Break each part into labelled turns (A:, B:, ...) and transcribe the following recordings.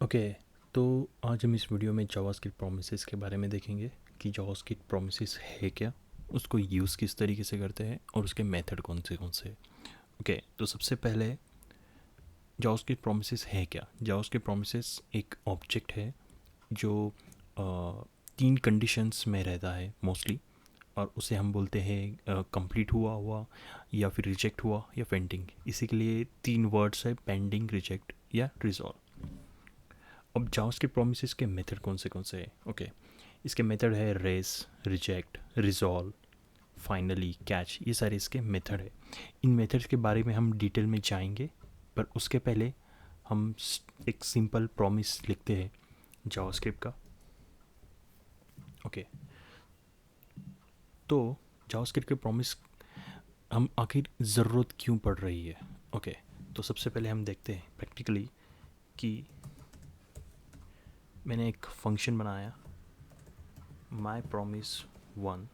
A: Okay. तो आज हम इस वीडियो में जावास्क्रिप्ट प्रोमिसेस के बारे में देखेंगे कि जावास्क्रिप्ट प्रोमिसेस है क्या, उसको यूज़ किस तरीके से करते हैं और उसके मेथड कौन से हैं। ओके, तो सबसे पहले जावास्क्रिप्ट प्रोमिसेस है क्या। जावास्क्रिप्ट प्रोमिसेस एक ऑब्जेक्ट है जो तीन कंडीशंस में रहता है मोस्टली, और उसे हम बोलते हैं कंप्लीट हुआ हुआ, या फिर रिजेक्ट हुआ, या पेंडिंग। इसी के लिए तीन वर्ड्स है: पेंडिंग, रिजेक्ट या रिजॉल्व। अब जावास्क्रिप्ट प्रोमिसेस के मेथड कौन से हैं। ओके, इसके मेथड है race, reject, resolve, finally, catch. ये सारे इसके मेथड है। इन मेथड्स के बारे में हम डिटेल में जाएंगे, पर उसके पहले हम एक सिंपल प्रॉमिस लिखते हैं जावास्क्रिप्ट का। ओके, तो जावास्क्रिप्ट के प्रॉमिस हम आखिर ज़रूरत क्यों पड़ रही है। ओके, तो सबसे पहले हम देखते हैं प्रैक्टिकली कि मैंने एक फंक्शन बनाया, माई प्रॉमिस वन।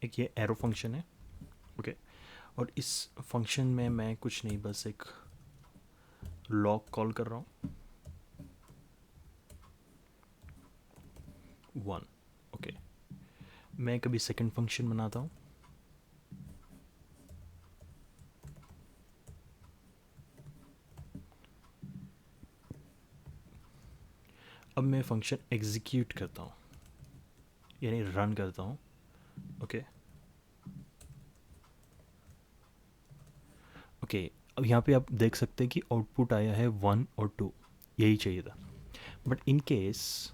A: एक ये एरो फंक्शन है। ओके, और इस फंक्शन में मैं कुछ नहीं, बस एक लॉग कॉल कर रहा हूँ, वन। ओके, मैं कभी सेकंड फंक्शन बनाता हूँ। अब मैं फंक्शन एग्जीक्यूट करता हूँ, यानी रन करता हूँ। ओके ओके, अब यहाँ पे आप देख सकते हैं कि आउटपुट आया है वन और टू, यही चाहिए था। बट इन केस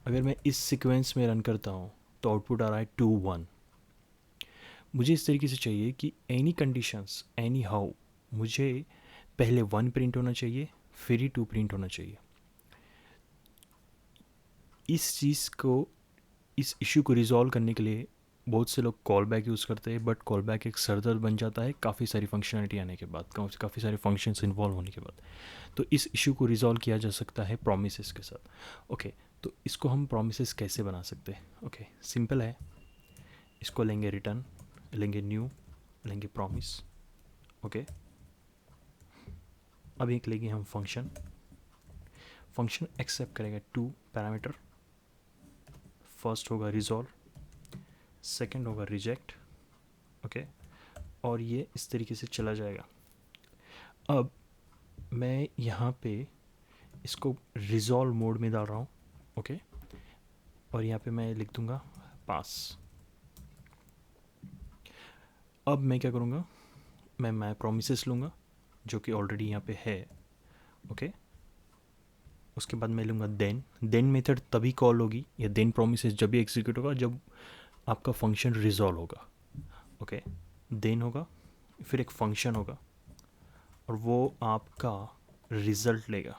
A: अगर मैं इस सीक्वेंस में रन करता हूँ तो आउटपुट आ रहा है टू वन। मुझे इस तरीके से चाहिए कि एनी कंडीशंस, एनी हाउ, मुझे पहले वन प्रिंट होना चाहिए, फिर ही टू प्रिंट होना चाहिए। इस चीज़ को, इस इशू को रिजॉल्व करने के लिए बहुत से लोग कॉल बैक यूज़ करते हैं, बट कॉल बैक एक सरदर्द बन जाता है काफ़ी सारी फंक्शनलिटी आने के बाद, काफ़ी सारे फंक्शंस इन्वॉल्व होने के बाद। तो इस इशू को रिजॉल्व किया जा सकता है प्रोमिसेस के साथ। ओके, तो इसको हम प्रोमिसेस कैसे बना सकते हैं। ओके, सिंपल है। इसको लेंगे रिटर्न, लेंगे न्यू, लेंगे प्रॉमिस। ओके, अब एक लेंगे हम फंक्शन। फंक्शन एक्सेप्ट करेगा टू पैरामीटर। फर्स्ट होगा रिजॉल्व, सेकंड होगा रिजेक्ट। ओके, और ये इस तरीके से चला जाएगा। अब मैं यहाँ पे इसको रिजॉल्व मोड में डाल रहा हूँ। ओके, और यहाँ पे मैं लिख दूँगा पास। अब मैं क्या करूँगा, मैं माई प्रोमिसेस लूँगा जो कि ऑलरेडी यहाँ पे है। ओके, उसके बाद मैं लूँगा देन। देन मेथड तभी कॉल होगी, या देन प्रोमिसेस जब भी एग्जीक्यूट होगा जब आपका फंक्शन रिजॉल्व होगा। ओके, देन होगा, फिर एक फंक्शन होगा, और वो आपका रिज़ल्ट लेगा।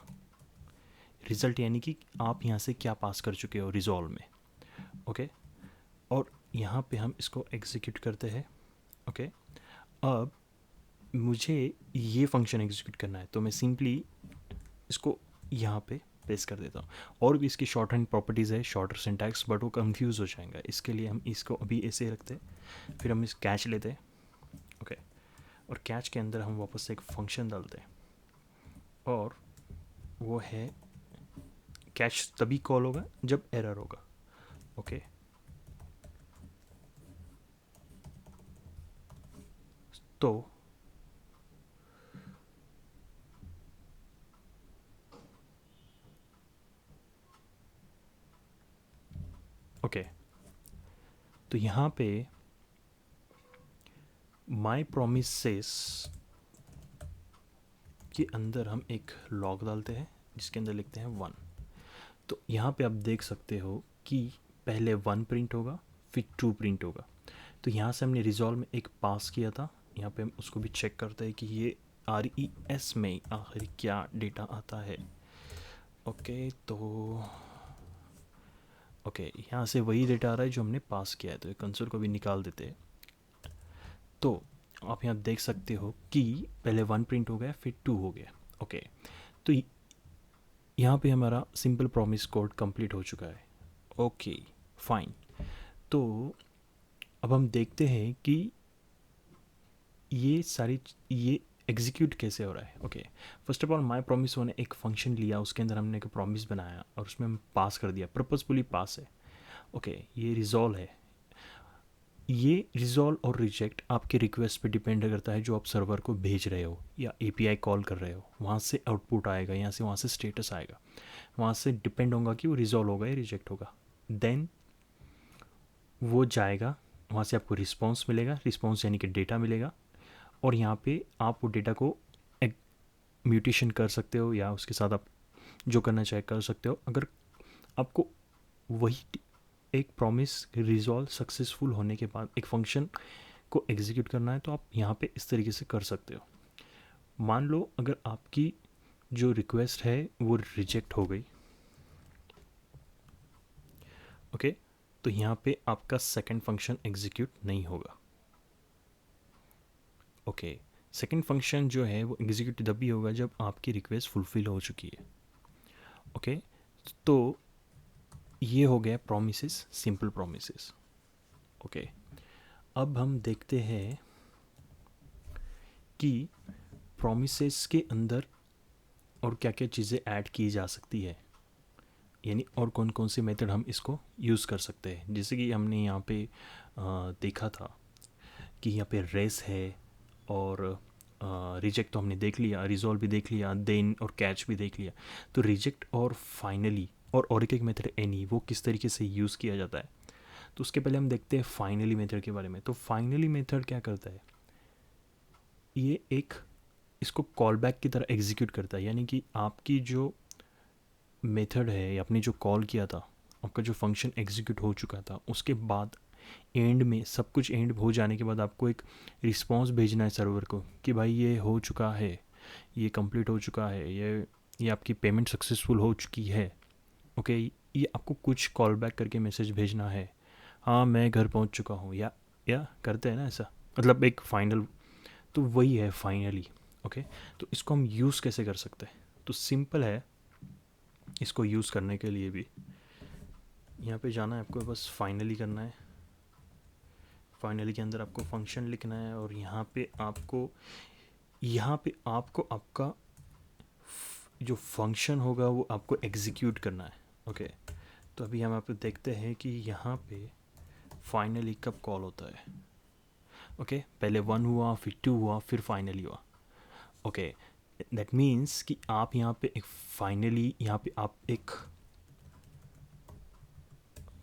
A: रिज़ल्ट यानी कि आप यहाँ से क्या पास कर चुके हो रिजॉल्व में। ओके, और यहाँ पे हम इसको एग्जीक्यूट करते हैं। ओके, अब मुझे ये फंक्शन एग्जीक्यूट करना है, तो मैं सिंपली इसको यहाँ पे पेस्ट कर देता हूँ। और भी इसकी शॉर्ट हैंड प्रॉपर्टीज़ है, शॉर्टर सिंटैक्स, बट वो कंफ्यूज हो जाएगा। इसके लिए हम इसको अभी ऐसे रखते हैं, फिर हम इस कैच लेते हैं। ओके, और कैच के अंदर हम वापस से एक फंक्शन डालते हैं, और वो है कैच तभी कॉल होगा जब एरर होगा। ओके, तो ओके, तो यहाँ पे माई प्रोमिसेस के अंदर हम एक लॉग डालते हैं जिसके अंदर लिखते हैं वन। तो यहाँ पे आप देख सकते हो कि पहले वन प्रिंट होगा, फिर टू प्रिंट होगा। तो यहाँ से हमने रिजॉल्व में एक पास किया था, यहाँ पे हम उसको भी चेक करते हैं कि ये RES में आखिर क्या डेटा आता है। ओके, तो ओके, यहाँ से वही डेटा आ रहा है जो हमने पास किया है, तो कंसोल को भी निकाल देते हैं। तो आप यहाँ देख सकते हो कि पहले वन प्रिंट हो गया, फिर टू हो गया। ओके, तो यहाँ पे हमारा सिंपल प्रॉमिस कोड कंप्लीट हो चुका है। Okay, fine. तो अब हम देखते हैं कि ये एग्जीक्यूट कैसे हो रहा है। Okay, first of all my promise ने एक फंक्शन लिया, उसके अंदर हमने एक प्रॉमिस बनाया और उसमें हम पास कर दिया, पर्पसफुली पास है। ओके, ये रिजॉल्व है। ये रिजॉल्व और रिजेक्ट आपके रिक्वेस्ट पे डिपेंड करता है जो आप सर्वर को भेज रहे हो या एपीआई कॉल कर रहे हो, वहाँ से आउटपुट आएगा, यहाँ से वहाँ से स्टेटस आएगा, वहाँ से डिपेंड होगा कि वो रिजॉल्व होगा या रिजेक्ट होगा। देन वो जाएगा, वहाँ से आपको रिस्पॉन्स मिलेगा, रिस्पॉन्स यानी कि डेटा मिलेगा, और यहाँ पे आप वो डेटा को एक म्यूटेशन कर सकते हो या उसके साथ आप जो करना चाहे कर सकते हो। अगर आपको वही एक प्रॉमिस रिजॉल्व सक्सेसफुल होने के बाद एक फंक्शन को एग्जीक्यूट करना है तो आप यहाँ पे इस तरीके से कर सकते हो। मान लो अगर आपकी जो रिक्वेस्ट है वो रिजेक्ट हो गई, ओके, तो यहाँ पे आपका सेकंड फंक्शन एग्जीक्यूट नहीं होगा। ओके, सेकंड फंक्शन जो है वो एग्जीक्यूट तभी होगा जब आपकी रिक्वेस्ट फुलफिल हो चुकी है। ओके, तो ये हो गया प्रोमिसेस, सिंपल प्रोमिसेस। ओके, अब हम देखते हैं कि प्रोमिसेस के अंदर और क्या क्या चीज़ें ऐड की जा सकती है, यानी और कौन कौन से मेथड हम इसको यूज़ कर सकते हैं। जैसे कि हमने यहाँ पे देखा था कि यहाँ पे रेस है और रिजेक्ट तो हमने देख लिया, रिजॉल्व भी देख लिया, देन और कैच भी देख लिया। तो रिजेक्ट और फाइनली और एक मेथड एनी, वो किस तरीके से यूज़ किया जाता है। तो उसके पहले हम देखते हैं फाइनली मेथड के बारे में। तो फाइनली मेथड क्या करता है, ये एक इसको कॉल बैक की तरह एग्जीक्यूट करता है, यानी कि आपकी जो मेथड है, आपने जो कॉल किया था, आपका जो फंक्शन एग्जीक्यूट हो चुका था, उसके बाद एंड में सब कुछ एंड हो जाने के बाद आपको एक रिस्पॉन्स भेजना है सर्वर को कि भाई ये हो चुका है, ये कंप्लीट हो चुका है, ये आपकी पेमेंट सक्सेसफुल हो चुकी है। ओके, ये आपको कुछ कॉल बैक करके मैसेज भेजना है, हाँ मैं घर पहुंच चुका हूँ, या करते हैं ना ऐसा, मतलब एक फाइनल। तो वही है फाइनली। ओके, तो इसको हम यूज़ कैसे कर सकते हैं, तो सिंपल है। इसको यूज़ करने के लिए भी यहाँ पे जाना है आपको, बस फाइनली करना है। फाइनली के अंदर आपको फंक्शन लिखना है और यहाँ पे आपको आपका जो फंक्शन होगा वो आपको एग्जीक्यूट करना है। ओके, तो अभी हम यहाँ पे देखते हैं कि यहाँ पे फाइनली कब कॉल होता है। ओके, पहले 1 हुआ, फिर 2 हुआ, फिर फाइनली हुआ। ओके, दैट मीन्स कि आप यहाँ पे एक फाइनली, यहाँ पे आप एक,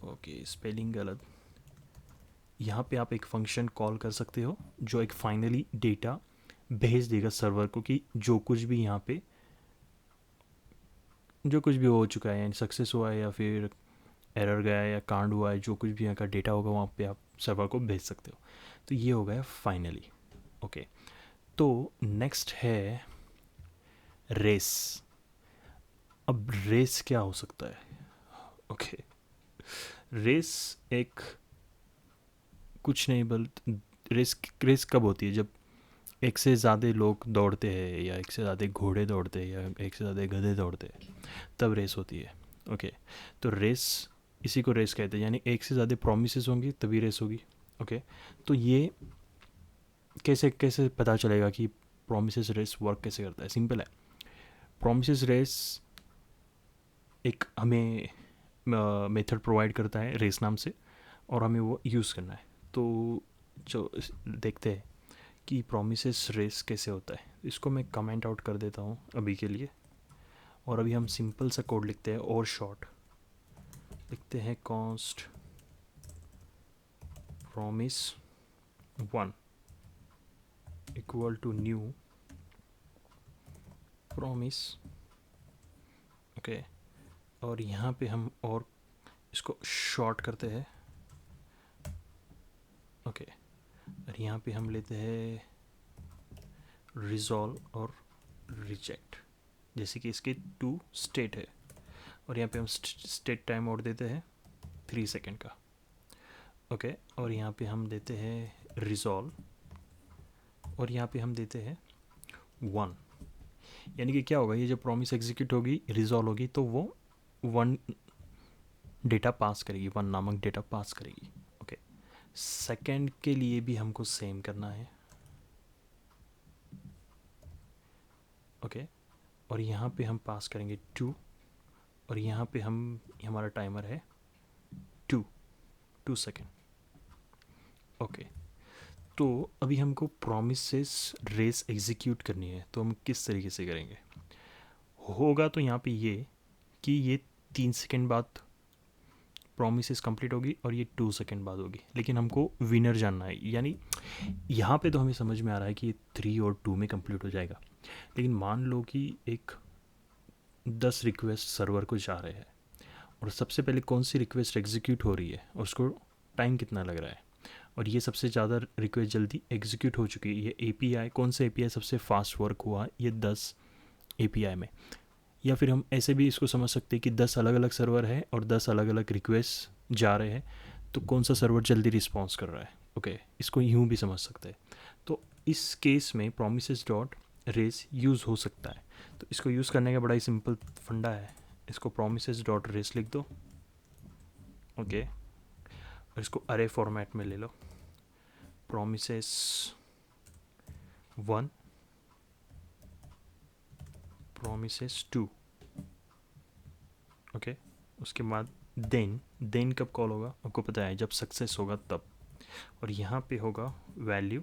A: ओके स्पेलिंग गलत, यहाँ पे आप एक फंक्शन कॉल कर सकते हो जो एक फाइनली डेटा भेज देगा सर्वर को कि जो कुछ भी यहाँ पे जो कुछ भी हो चुका है, यानी सक्सेस हुआ है या फिर एरर गया है या कांड हुआ है, जो कुछ भी यहाँ का डेटा होगा वहाँ पे आप सर्वर को भेज सकते हो। तो ये हो गया फाइनली। ओके, तो नेक्स्ट है रेस। अब रेस क्या हो सकता है। ओके, रेस एक कुछ नहीं, बल रेस रेस कब होती है, जब एक से ज़्यादा लोग दौड़ते हैं या एक से ज़्यादा घोड़े दौड़ते हैं या एक से ज़्यादा गधे दौड़ते हैं, तब रेस होती है। ओके, तो रेस, इसी को रेस कहते हैं, यानी एक से ज़्यादा प्रोमिसेस होंगी तभी रेस होगी। ओके, तो ये कैसे कैसे पता चलेगा कि प्रोमिसेस रेस वर्क कैसे करता है। सिंपल है, प्रोमिसेस रेस एक हमें मेथड प्रोवाइड करता है रेस नाम से, और हमें वो यूज़ करना है। तो जो देखते हैं कि प्रोमिसेस रेस कैसे होता है, इसको मैं कमेंट आउट कर देता हूँ अभी के लिए। और अभी हम सिंपल सा कोड लिखते हैं और शॉर्ट लिखते हैं, const promise 1 equal to new promise. Okay, और यहाँ पे हम और इसको शॉर्ट करते हैं। ओके, और यहाँ पे हम लेते हैं रिजॉल्व और रिजेक्ट, जैसे कि इसके 2 स्टेट है, और यहाँ पे हम स्टेट टाइम आउट देते हैं 3 सेकेंड का। ओके, और यहाँ पे हम देते हैं रिजॉल्व, और यहाँ पे हम देते हैं 1। यानी कि क्या होगा, ये जब प्रॉमिस एग्जीक्यूट होगी, रिजॉल्व होगी, तो वो 1 डेटा पास करेगी, 1 नामक डेटा पास करेगी। ओके, सेकेंड के लिए भी हमको सेम करना है। ओके। और यहाँ पे हम पास करेंगे 2 और यहाँ पे हमारा टाइमर है 2 सेकेंड। ओके, तो अभी हमको प्रॉमिसेस रेस एग्जीक्यूट करनी है, तो हम किस तरीके से करेंगे? होगा तो यहाँ पे ये कि ये 3 सेकेंड बाद प्रॉमिसेस कंप्लीट होगी और ये 2 सेकेंड बाद होगी, लेकिन हमको विनर जानना है। यानी यहाँ पे तो हमें समझ में आ रहा है कि ये 3 और 2 में कंप्लीट हो जाएगा, लेकिन मान लो कि एक 10 रिक्वेस्ट सर्वर को जा रहे हैं और सबसे पहले कौन सी रिक्वेस्ट एग्जीक्यूट हो रही है, उसको टाइम कितना लग रहा है, और ये सबसे ज़्यादा रिक्वेस्ट जल्दी एग्जीक्यूट हो चुकी है। ये एपीआई, कौन सा एपीआई सबसे फास्ट वर्क हुआ, ये 10 एपीआई में। या फिर हम ऐसे भी इसको समझ सकते हैं कि 10 अलग अलग सर्वर है और 10 अलग अलग रिक्वेस्ट जा रहे हैं, तो कौन सा सर्वर जल्दी रिस्पॉन्स कर रहा है। ओके, इसको यूँ भी समझ सकते हैं। तो इस केस में प्रोमिसेस डॉट रेस यूज़ हो सकता है। तो इसको यूज़ करने का बड़ा ही सिंपल फंडा है। इसको प्रोमिसेस डॉट रेस लिख दो, ओके, और इसको अरे फॉर्मेट में ले लो। Promises 1, promises 2, okay. उसके बाद देन कब कॉल होगा आपको पता है, जब सक्सेस होगा तब। और यहाँ पे होगा वैल्यू,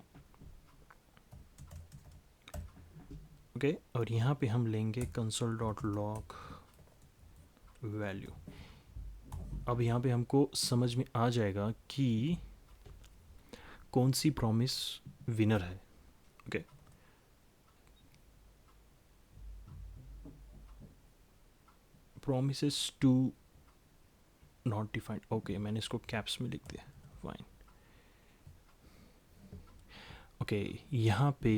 A: ओके। और यहाँ पे हम लेंगे कंसोल डॉट लॉग वैल्यू। अब यहाँ पे हमको समझ में आ जाएगा कि कौन सी प्रॉमिस विनर है, okay. Promises to not defined, okay, मैंने इसको कैप्स में लिख दिया, फाइन। ओके, यहाँ पे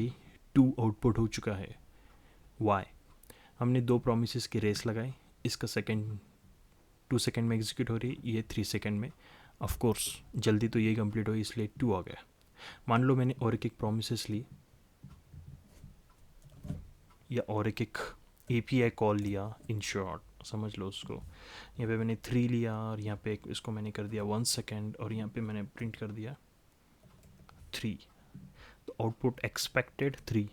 A: 2 आउटपुट हो चुका है। वाई, हमने 2 प्रॉमिसेस की रेस लगाई, इसका सेकंड 2 सेकंड में एग्जीक्यूट हो रही है, ये 3 सेकंड में। ऑफ कोर्स जल्दी तो यही कंप्लीट हो, इसलिए 2 आ गया। मान लो मैंने और एक प्रॉमिसेस ली या और एक एपीआई कॉल लिया, इन शॉर्ट समझ लो उसको। यहाँ पे मैंने 3 लिया और यहाँ पे इसको मैंने कर दिया 1 सेकेंड और यहाँ पे मैंने प्रिंट कर दिया 3। तो आउटपुट एक्सपेक्टेड 3,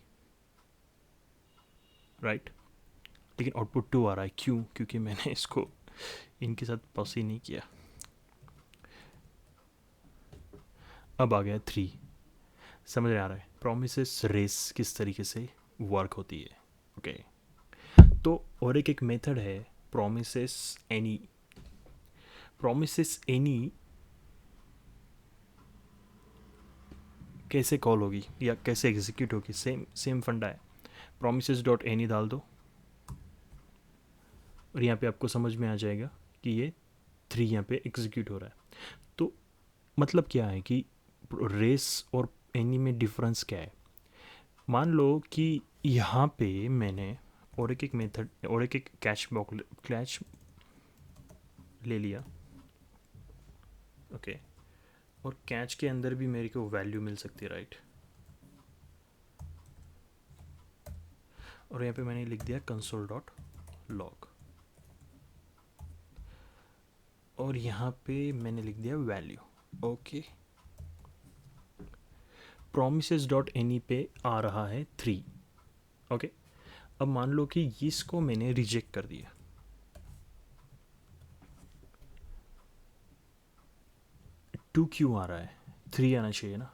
A: राइट, लेकिन आउटपुट 2 आ रहा है। क्यों? क्योंकि मैंने इसको इनके साथ पास ही नहीं किया। अब आ गया 3। समझ में आ रहा है प्रोमिसेस रेस किस तरीके से वर्क होती है, ओके। तो और एक मेथड है प्रोमिसेस एनी। प्रोमिसेस एनी कैसे कॉल होगी या कैसे एग्जीक्यूट होगी, सेम फंडा है। प्रोमिसेस डॉट एनी डाल दो और यहाँ पे आपको समझ में आ जाएगा कि ये 3 यहाँ पे एग्जीक्यूट हो रहा है। तो मतलब क्या है कि रेस और एनी में डिफरेंस क्या है। मान लो कि यहाँ पे मैंने और एक मेथड और एक कैच ले लिया, ओके। और कैच के अंदर भी मेरे को वैल्यू मिल सकती है, राइट। और यहाँ पे मैंने लिख दिया कंसोल डॉट लॉग और यहाँ पे मैंने लिख दिया value, okay. Promises dot any पे आ रहा है 3, ओके। अब मान लो कि इसको मैंने रिजेक्ट कर दिया, टू क्यों आ रहा है, 3 आना चाहिए ना।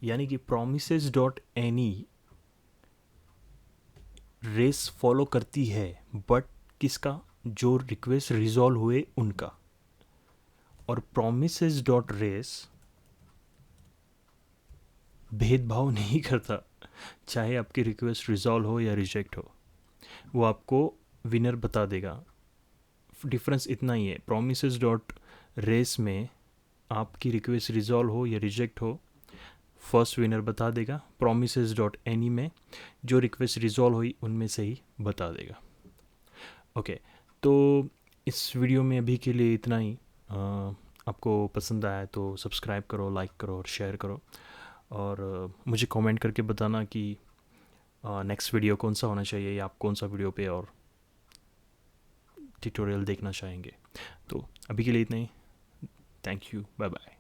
A: यानी कि promises dot any race follow करती है, बट किसका, जो रिक्वेस्ट रिजॉल्व हुए उनका। और प्रोमिसेस डॉट रेस भेदभाव नहीं करता, चाहे आपकी रिक्वेस्ट रिजॉल्व हो या रिजेक्ट हो, वो आपको विनर बता देगा। डिफरेंस इतना ही है, प्रोमिसेस डॉट रेस में आपकी रिक्वेस्ट रिजॉल्व हो या रिजेक्ट हो, फर्स्ट विनर बता देगा। प्रोमिसेस डॉट एनी में जो रिक्वेस्ट रिजॉल्व हुई उनमें से ही बता देगा, ओके। तो इस वीडियो में अभी के लिए इतना ही। आपको पसंद आया तो सब्सक्राइब करो, लाइक करो और शेयर करो। और मुझे कमेंट करके बताना कि नेक्स्ट वीडियो कौन सा होना चाहिए या आप कौन सा वीडियो पे और ट्यूटोरियल देखना चाहेंगे। तो अभी के लिए इतना ही। Thank you, bye bye.